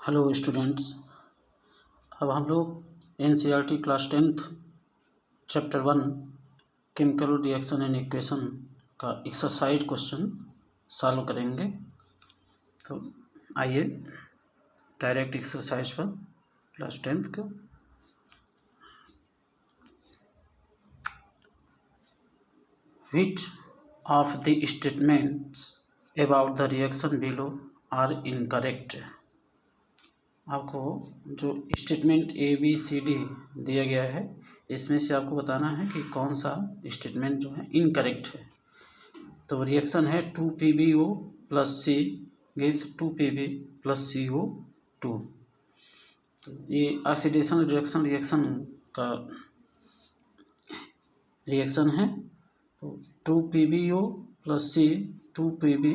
Hello students. अब हम लोग NCERT class 10th chapter 1 chemical reaction and equation का एक्सरसाइज क्वेश्चन सॉल्व करेंगे। तो आइए डायरेक्ट एक्सरसाइज पर क्लास 10th का। Which of the statements about the reaction below are incorrect? आपको जो statement A B C D दिया गया है इसमें से आपको बताना है कि कौन सा स्टेटमेंट जो है इनकरेक्ट है। तो रिएक्शन है 2PbO प्लस सी गिव्स 2Pb प्लस CO2। ये ऑक्सीडेशन रिएक्शन का रिएक्शन है। तो 2PbO plus C 2Pb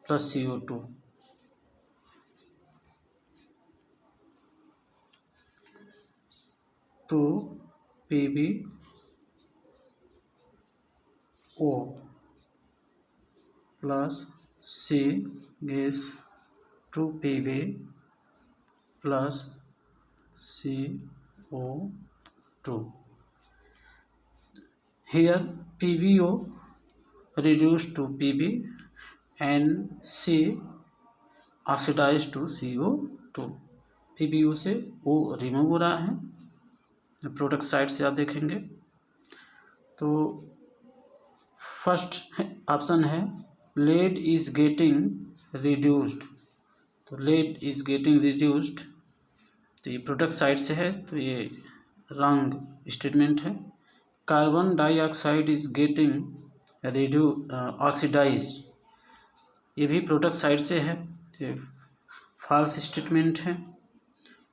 plus CO2। Two PbO plus C gives 2Pb plus CO2। Here PbO reduced to Pb and C oxidized to CO2। PbO से O remove हो रहा है। Product side से आप देखेंगे तो फर्स्ट ऑप्शन है lead is getting reduced. तो लेड इज गेटिंग रिड्यूस्ड तो ये प्रोडक्ट साइड से है, तो ये रॉन्ग स्टेटमेंट है। Carbon dioxide is getting oxidized, ये भी प्रोडक्ट साइड से है, ये फॉल्स स्टेटमेंट है।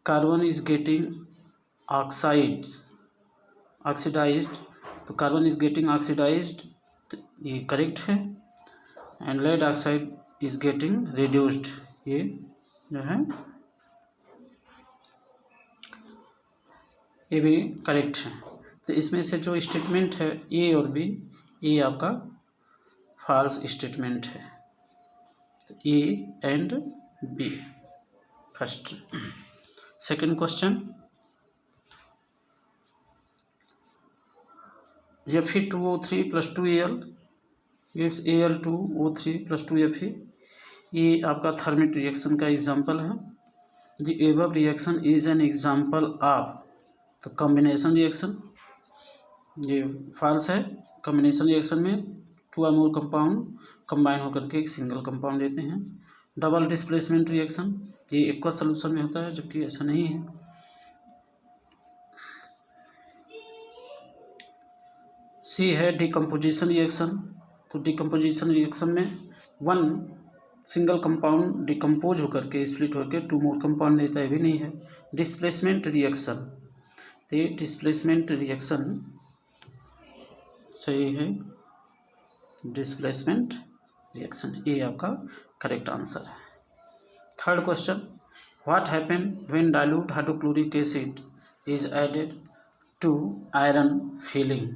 कार्बन इज गेटिंग ऑक्सीडाइज्ड, तो कार्बन इज गेटिंग ऑक्सीडाइज्ड ये करेक्ट है। And lead oxide is getting reduced, ये जो है ये भी करेक्ट है। तो इसमें से जो स्टेटमेंट है ए और बी, ये आपका फॉल्स स्टेटमेंट है। तो A and B first. Second question, Fe2O3 plus 2Al gives Al2O3 plus 2Fe। ये आपका थर्मिक रिएक्शन का एग्जाम्पल है। The above reaction is an example of, तो कॉम्बिनेशन रिएक्शन ये फॉल्स है। कॉम्बिनेशन रिएक्शन में 2 or more कंपाउंड कंबाइन होकर के एक सिंगल कंपाउंड देते हैं। डबल डिस्प्लेसमेंट रिएक्शन ये एक्वस सॉल्यूशन में होता है, जबकि ऐसा नहीं है। सी है डिकम्पोजिशन रिएक्शन, तो डिकम्पोजिशन रिएक्शन में 1 सिंगल कंपाउंड डिकम्पोज होकर के स्प्लिट होकर 2 more कंपाउंड देता है, भी नहीं है। डिस्प्लेसमेंट रिएक्शन, तो ये डिस्प्लेसमेंट रिएक्शन सही है। डिस्प्लेसमेंट रिएक्शन ये आपका करेक्ट आंसर है। Third question, what happen when dilute hydrochloric acid is added to iron filing.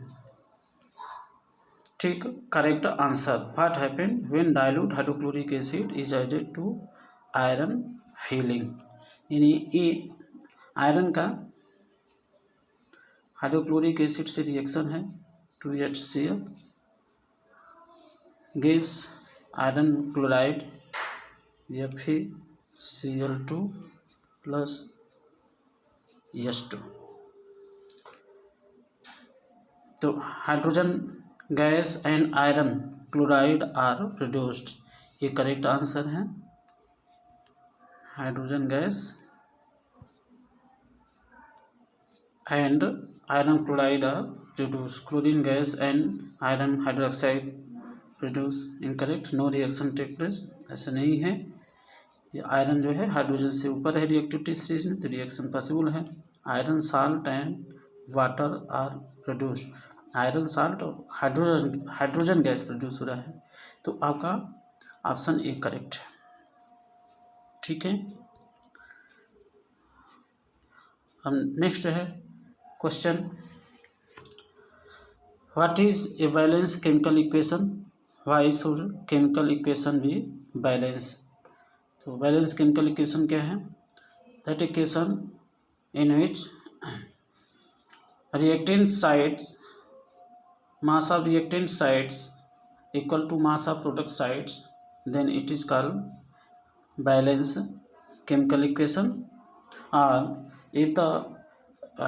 ठीक, correct answer. What happen when dilute hydrochloric acid is added to iron filing, यानी ये iron का hydrochloric acid से reaction है 2HCl gives iron chloride FeCl2 plus H2। तो hydrogen gas and iron chloride are produced, ये correct answer है। Hydrogen gas and iron chloride are produce, chlorine gas and iron hydroxide produce, incorrect. No reaction take place, ऐसा नहीं है। ये iron जो है hydrogen से ऊपर है रिएक्टिविटी स्टेज में, तो रिएक्शन पॉसिबल है। Iron salt and water are produced, iron salt और हाइड्रोजन गैस प्रोड्यूस हो रहा है, तो आपका ऑप्शन ए करेक्ट है। ठीक है, हम नेक्स्ट है question, what is a balance chemical equation, why should chemical equation be balance. तो बैलेंस केमिकल इक्वेशन क्या है, that equation in which reactant sites, mass of reactant sites equal to mass of product sites, then it is called balance chemical equation. Or if the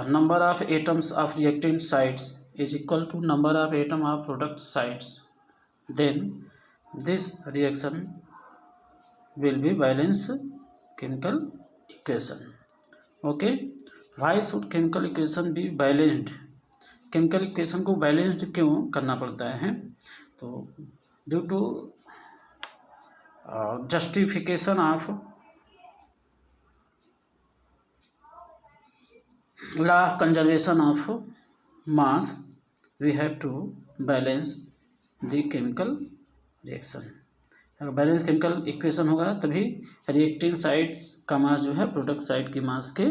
number of atoms of reactant sites is equal to number of atom of product sites, then this reaction will be balance chemical equation. Okay, why should chemical equation be balanced? chemical equation को balanced क्यों करना पड़ता है? तो due to justification of law of conservation of mass, we have to balance the chemical reaction. अगर balance chemical equation होगा तभी reacting sides का मास जो है प्रोडक्ट साइड की मास के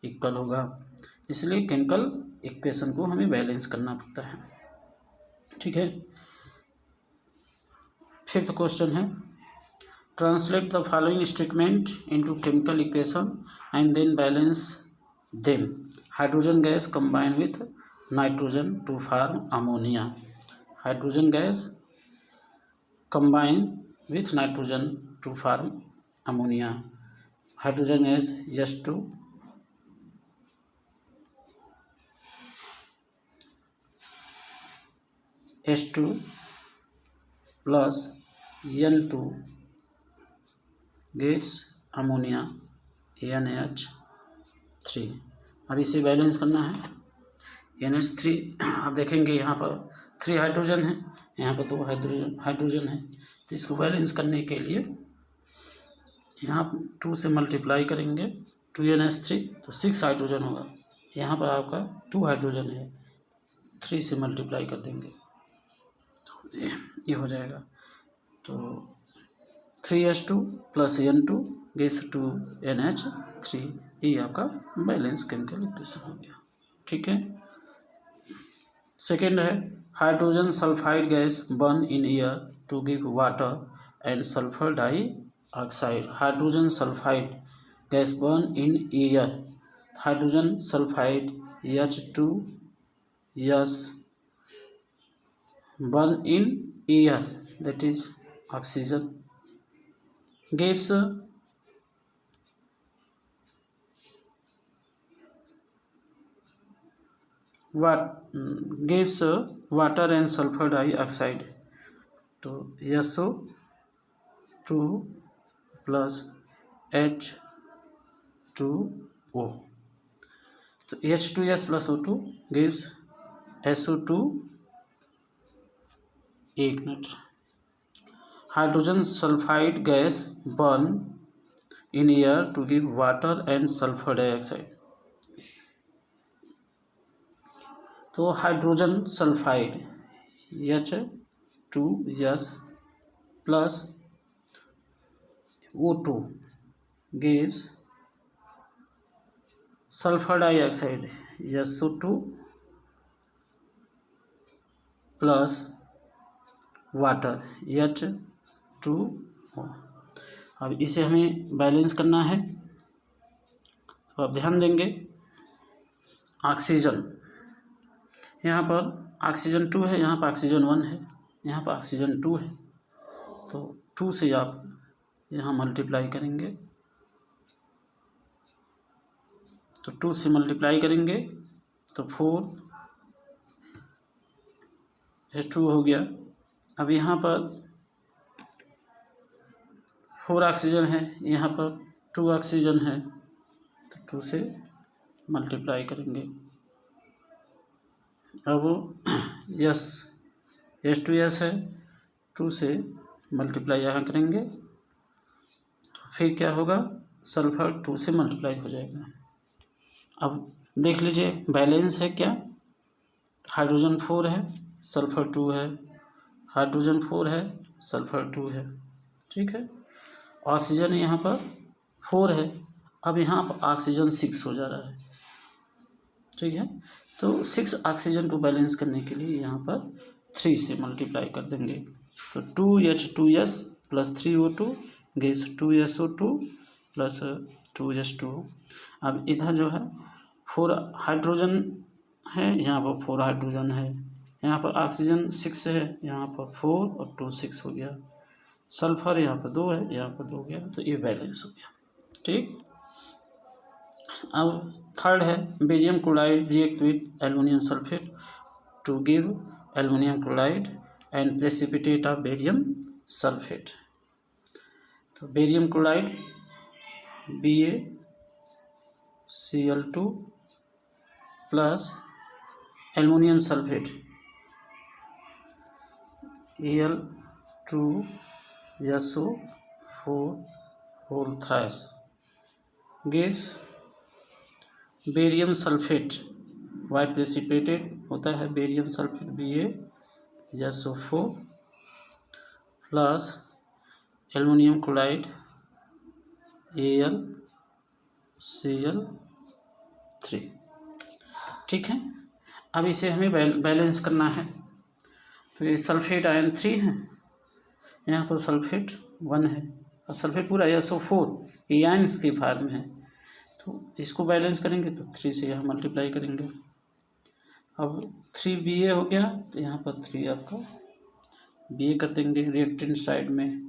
इक्वल होगा, इसलिए केमिकल इक्वेशन को हमें बैलेंस करना पड़ता है. ठीक है. फिफ्थ क्वेश्चन है, translate the following statement into chemical equation and then balance them. Hydrogen gas combine with nitrogen to form ammonia. Hydrogen gas combine with nitrogen to form ammonia. Hydrogen gas H2 plus N2 gives ammonia NH3. अब इसे balance करना है. NH3 आप देखेंगे यहाँ पर 3 hydrogen है, यहाँ पर 2 हाइड्रोजन है, तो इसको बैलेंस करने के लिए यहाँ 2 से मल्टीप्लाई करेंगे 2NH3 तो 6 हाइड्रोजन होगा. यहाँ पर आपका 2 हाइड्रोजन है, 3 से मल्टीप्लाई कर देंगे तो ये हो जाएगा. तो 3H2 plus N2 gives 2NH3. ये आपका बैलेंस केमिकल इक्वेशन हो गया. ठीक है. सेकेंड है, hydrogen sulphide gas burn in air to give water and sulphur dioxide. Hydrogen sulphide gas burn in air. Hydrogen sulphide H2S burn in air, that is oxygen, gives water and sulphur dioxide. तो SO2 plus H2O. तो H2S plus O2 gives SO2. एक मिनट. Hydrogen sulphide gas burn in air to give water and sulphur dioxide. तो hydrogen sulphide H2S plus O2 gives sulphur dioxide SO2 plus water H2O. अब इसे हमें balance करना है, तो आप ध्यान देंगे ऑक्सीजन, यहाँ पर ऑक्सीजन 2 है, यहाँ पर ऑक्सीजन 1 है, यहाँ पर ऑक्सीजन 2 है, तो 2 से आप यहाँ मल्टीप्लाई करेंगे, तो 2 से मल्टीप्लाई करेंगे तो 4H2 हो गया. अब यहाँ पर 4 ऑक्सीजन है, यहाँ पर 2 ऑक्सीजन है, तो 2 से मल्टीप्लाई करेंगे. अब H2S है, 2 से मल्टीप्लाई यहाँ करेंगे तो फिर क्या होगा, सल्फर 2 से मल्टीप्लाई हो जाएगा. अब देख लीजिए बैलेंस है क्या, हाइड्रोजन 4 है, सल्फर 2 है, हाइड्रोजन 4 है, सल्फर 2 है. ठीक है. ऑक्सीजन यहाँ पर 4 है, अब यहाँ पर ऑक्सीजन 6 हो जा रहा है. ठीक है. तो 6 ऑक्सीजन को बैलेंस करने के लिए यहाँ पर 3 से मल्टीप्लाई कर देंगे, तो 2H2S plus 3O2 gives 2SO2 plus 2H2। अब इधर जो है 4 हाइड्रोजन है, यहाँ पर 4 हाइड्रोजन है, यहाँ पर ऑक्सीजन 6 है, यहाँ पर 4 और 2 6 हो गया। सल्फर यहाँ पर 2 है, यहाँ पर 2 हो गया, तो ये बैलेंस हो गया। ठीक। अब थर्ड है barium chloride react with aluminium sulphate to give aluminium chloride and precipitate of barium sulphate. तो barium chloride BaCl2 plus aluminium sulphate Al2SO4 whole thrice gives barium sulphate white precipitate होता है barium sulphate BaSO4 plus aluminium chloride AlCl3। ठीक है। अब इसे हमें balance करना है। तो ये सल्फेट आयन 3 है, यहाँ पर सल्फेट 1 है और सल्फेट पूरा SO4 ये आयन्स की फॉर्म है। तो इसको बैलेंस करेंगे तो 3 से यहाँ मल्टीप्लाई करेंगे। अब 3Ba हो गया, तो यहाँ पर 3 आपका Ba कर देंगे रिएक्टेंट साइड में।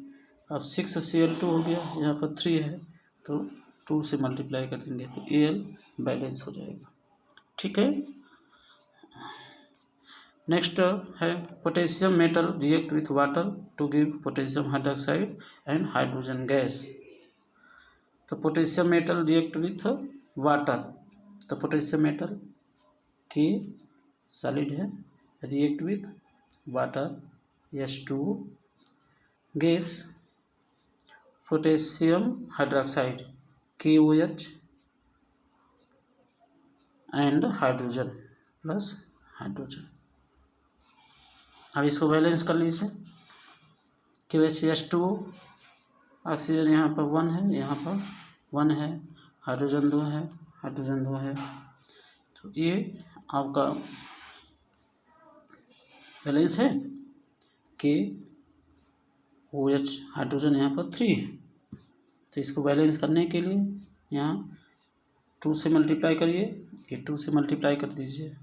अब 6Cl2 हो गया, यहाँ पर 3 है तो 2 से मल्टीप्लाई कर देंगे तो Al बैलेंस हो जाएगा। ठीक है। नेक्स्ट है potassium metal react with water to give potassium hydroxide and hydrogen gas. तो potassium metal react with water, तो पोटेशियम मेटल की सॉलिड है react with water H2O gives potassium hydroxide KOH and hydrogen plus hydrogen. अब इसको balance कर लीजिए। KOH2O oxygen यहाँ पर 1 है, यहाँ पर 1 है, हाइड्रोजन 2 है, हाइड्रोजन 2 है, तो ये आपका बैलेंस है। KOH हाइड्रोजन यहाँ पर 3 है, तो इसको बैलेंस करने के लिए यहाँ 2 से मल्टीप्लाई करिए, ये 2 से मल्टीप्लाई कर दीजिए।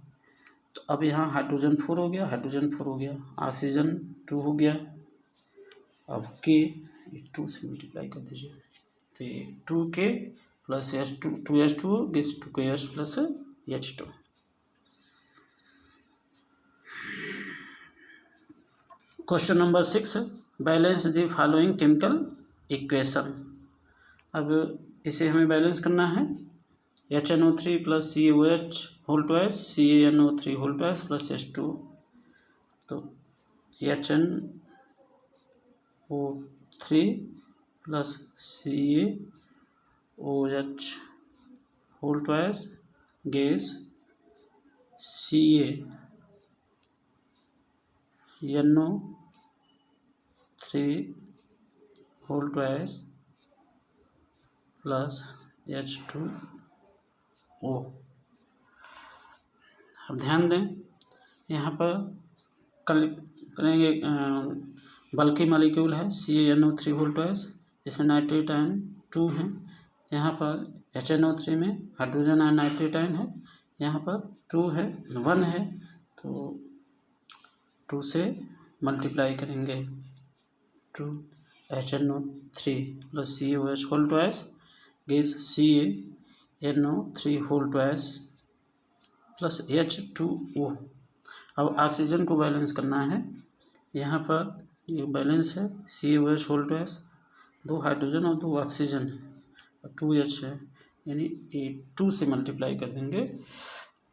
तो अब यहाँ हाइड्रोजन 4 हो गया, हाइड्रोजन 4 हो गया, ऑक्सीजन 2 हो गया। अब K 2 से मल्टीप्लाई कर दीजिए, तो ये 2K plus H2 gives 2KH plus H2। Question number 6 balance the following chemical equation. अब इसे हमें बैलेंस करना है। HNO3 plus COH whole twice CaNO3 whole twice plus H2। तो HNO3 plus CaOH whole twice gives CaNO3 whole twice plus H2O। अब ध्यान दें, यहाँ पर करेंगे बल्कि मॉलिक्यूल है CaNO3 होल ट्वाइस, इसमें नाइट्रेट आयन 2 है, यहाँ पर HNO3 में हाइड्रोजन आयन नाइट्रेट आयन है, यहाँ पर 2 है, 1 है, तो 2 से मल्टीप्लाई करेंगे। 2 HNO3 plus CaOH whole twice gives CaNO3 whole twice plus H2O। अब ऑक्सीजन को बैलेंस करना है। यहाँ पर ये बैलेंस है CaOH होल ट्वाइस, 2 हाइड्रोजन और 2 ऑक्सीजन है और 2H है, यानी ये 2 से मल्टीप्लाई कर देंगे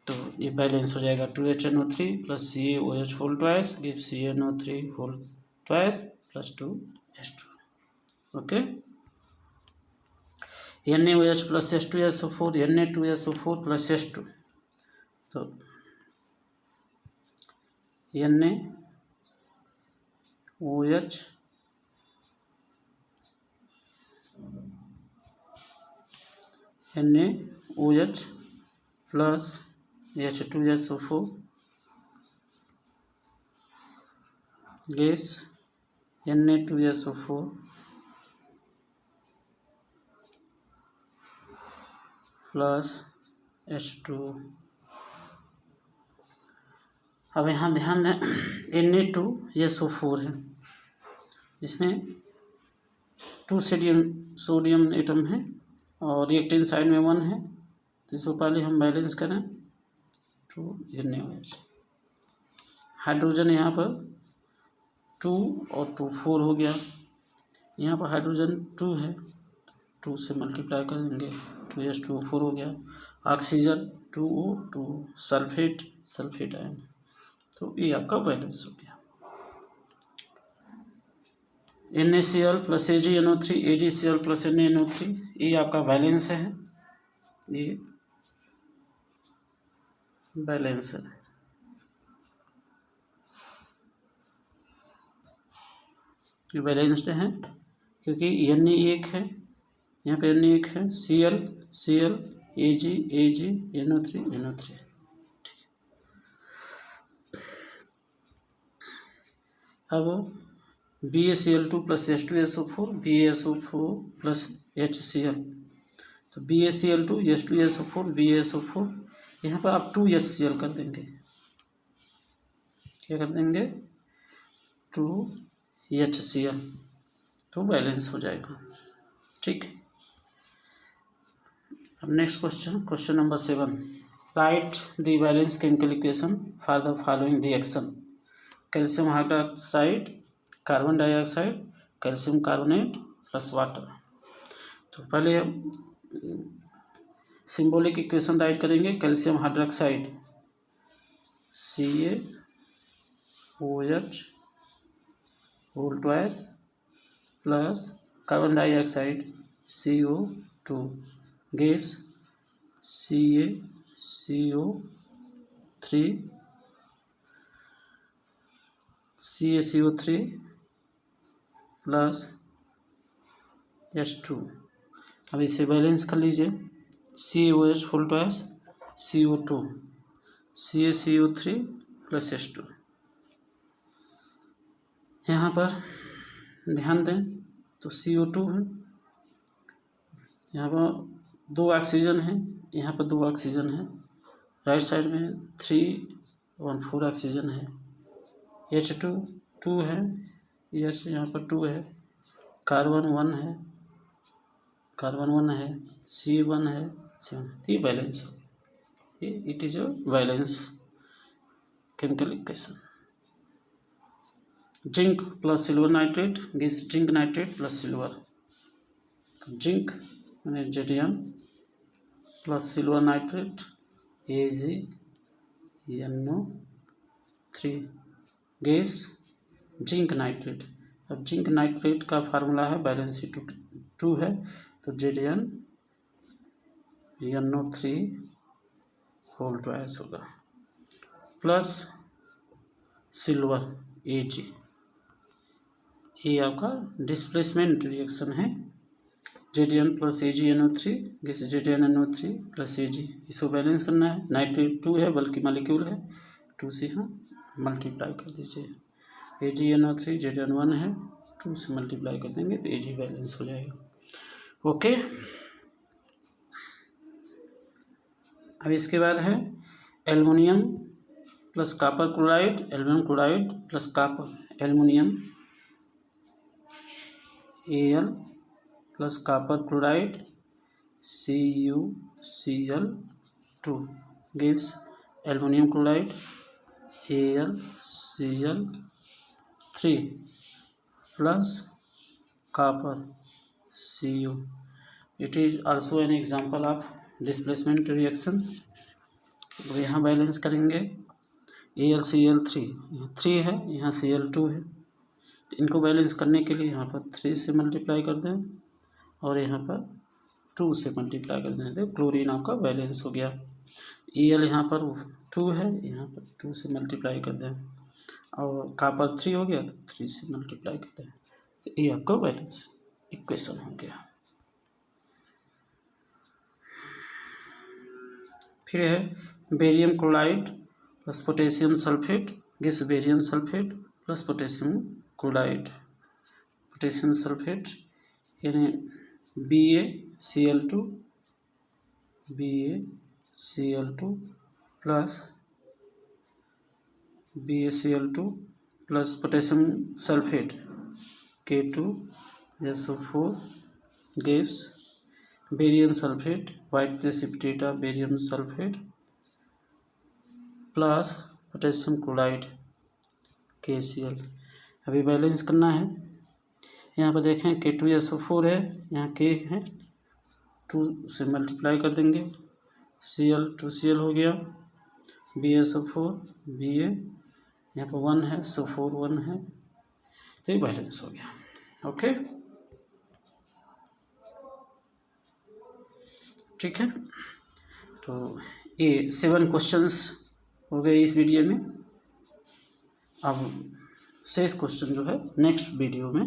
तो ये बैलेंस हो जाएगा। 2HNO3 plus CaOH whole twice gives CaNO3 whole twice plus 2H2। Okay. NaOH plus H2SO4 Na2SO4 plus H2, तो NaOH plus H2SO4 gives Na2SO4 plus H2। अब यहाँ ध्यान दें Na2SO4 है, इसमें 2 सोडियम एटम है और रिएक्टेंट साइड में 1 है, तो इसको पहले हम बैलेंस करें 2 NaOH। हाइड्रोजन यहाँ पर 2 और 2 4 हो गया, यहाँ पर हाइड्रोजन 2 है, 2 से मल्टीप्लाई कर देंगे 2H2O4 हो गया। ऑक्सीजन 2O2 सल्फेट आयन, तो ये आपका बैलेंस हो गया। NaCl plus AgNO3 AgCl plus NaNO3, ये आपका बैलेंस है, ये बैलेंस है। ये बैलेंस्ड है क्योंकि Na एक है, यहाँ पे Na एक है, Cl Ag NO3 अब BaCl2 plus H2SO4 BaSO4 plus HCl, तो BaCl2 H2SO4 BaSO4, यहाँ पर आप 2HCl कर देंगे, क्या कर देंगे 2HCl, तो बैलेंस हो जाएगा। ठीक, अब next question number 7, write the balance chemical equation for the following reaction. Calcium hydroxide, carbon dioxide, calcium carbonate plus water. तो पहले हम सिंबॉलिक इक्वेशन राइट करेंगे। Calcium hydroxide CaOH whole twice plus carbon dioxide CO2 gives CaCO3 plus H2। अब इसे balance कर लीजिए, CaOH whole twice CO2 CaCO3 plus H2। यहाँ पर ध्यान दें तो CO2 है, यहाँ पर 2 ऑक्सीजन है, यहाँ पर 2 ऑक्सीजन है, राइट साइड में 3 और 4 ऑक्सीजन है, H2 2 है, H यहाँ पर 2 है, कार्बन 1 है, C1 है, ये बैलेंस हो, ये it is a balance chemical equation. Zinc plus silver nitrate gives zinc nitrate plus silver, तो जिंक मैंने Zn plus silver nitrate AgNO3 gives zinc nitrate. अब जिंक नाइट्रेट का फार्मूला है बैलेंस 2 है, तो ZnNO3 होल ट्वाइस होगा plus silver Ag, ये आपका डिस्प्लेसमेंट रिएक्शन है। Zn plus AgNO3 gives ZnNO3 plus Ag, इसको बैलेंस करना है। नाइट्रेट 2 है बल्कि मॉलिक्यूल है, 2 से हम मल्टीप्लाई कर दीजिए, AgNO3 Zn1 है, 2 से मल्टीप्लाई कर देंगे तो Ag बैलेंस हो जाएगा। ओके, अब इसके बाद है aluminium plus copper chloride, aluminium chloride plus copper, aluminium Al plus copper chloride CuCl2 gives aluminium chloride AlCl3 plus copper Cu। It is also an example of displacement reactions. तो यहाँ balance करेंगे, AlCl3 यहाँ 3 है, यहाँ Cl2 है, इनको balance करने के लिए यहाँ पर 3 से मल्टीप्लाई कर दें और यहाँ पर 2 से मल्टीप्लाई कर दें, तो क्लोरीन आपका बैलेंस हो गया। Al यहाँ पर 2 है, यहाँ पर 2 से मल्टीप्लाई कर दें और कॉपर 3 हो गया तो 3 से मल्टीप्लाई कर दें, तो ये आपका बैलेंस इक्वेशन हो गया। फिर है barium chloride plus potassium sulphate gives barium sulphate plus potassium chloride, potassium sulphate यानी BaCl2 BaCl2 plus BaCl2 plus potassium sulphate K2SO4 gives barium sulfate, white precipitate of barium sulfate plus potassium chloride KCl। अभी balance करना है। यहाँ पर देखें K2SO4 है, यहाँ K है, 2 से मल्टीप्लाई कर देंगे, Cl 2Cl हो गया, BaSO4 Ba, यहाँ पर 1 है, SO4 1 है, तो ये बैलेंस हो गया। ओके, ठीक है। तो ये 7 क्वेश्चंस हो गए इस वीडियो में। अब शेष क्वेश्चन जो है नेक्स्ट वीडियो में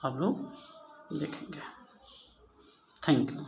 आप लोग देखेंगे। Thank you.